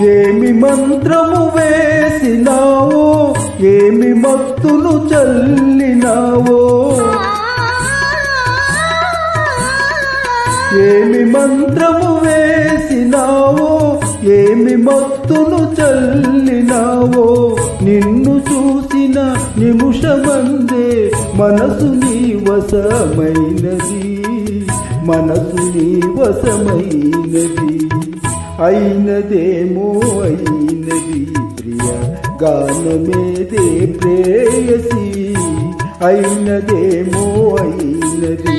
ఏమి మంత్రము వేసినావో, ఏమి మత్తును చల్లినావో, ఏమి మంత్రము వేసినావో, ఏమి మత్తును చల్లినావో, నిన్ను చూసిన నిమిషమందే మనసు నీ వశమైనది, మనసు నీ వశమైనది. అయినదేమో అయినది ప్రియ గానమేదే ప్రేయసి, అయినదేమో అయినది.